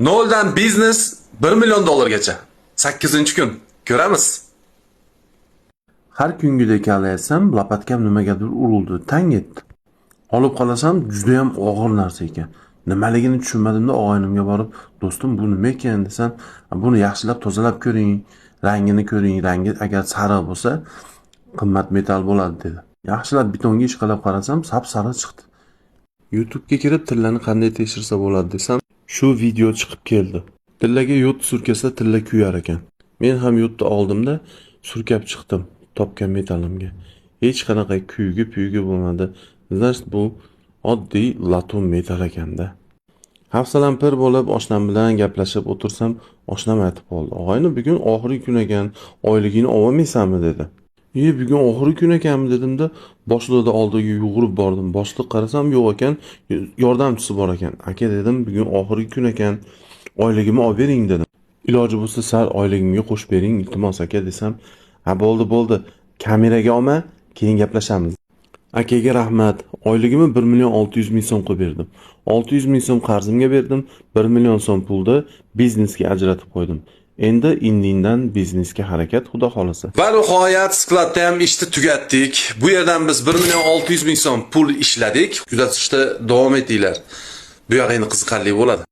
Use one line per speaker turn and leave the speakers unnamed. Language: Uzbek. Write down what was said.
Noldan biznes 1 million dollargacha. 8-kun. Ko'ramiz.
Har kungidek kalaysam, lopatkam nimagadir urildi, tang etdi. Olib qolasam, juda ham og'ir narsa ekan. Nimaligini tushunmadimda og'aynimga borib, "Do'stim, bu nima ekan?" desam, "Buni yaxshilab tozalab ko'ring, rangini ko'ring. Rangi agar sariq bo'lsa, qimmat metall bo'ladi" dedi. Yaxshilab betonga ishqalab qarasam, sap-sariq chiqdi. YouTube'ga kirib tillarni qanday tekshirsa bo'ladi desam, shu video chiqib keldi. Tillaga yod surkasa tilla kuyar ekan. Men ham yodni oldimda surkab chiqdim topgan metalimga. Hech qanaqa kuygi bo'lmadi. Значит, bu oddiy latun metal ekanda. Hafsalam pir bo'lib oshnam bilan gaplashib o'tirsam, oshnam aytib qoldi. "Og'ayni, bugun oxirgi kun ekan, oyligini olmaysanmi?" dedi. Bugun oxirgi kun ekanmi dedimda, boshlig'ida oldiga yugurib bordim. Boshliq qarasam yo'q ekan, yordamchisi bor ekan. "Aka," dedim, "bugun oxirgi kun ekan, oyligimni olib bering" dedim. "Iloji bo'lsa sal oyligimga qo'shib bering, iltimos aka" desam, "Ha, bo'ldi. Kameraga olma, keyin gaplashamiz." Akaga rahmat. Oyligimni 1.600.000 so'm qilib berdim. 600.000 so'm qarzimga berdim, 1 million so'm pulni biznesga ajratib qo'ydim. Endi indindan biznesga harakat, xudo xolasa.
Va nihoyat skladda ham ishni tugatdik. Bu yerdan biz 1.600.000 so'm pul ishladik. Kuzatishda davom etinglar. Bu yoq endi qiziqarli bo'ladi.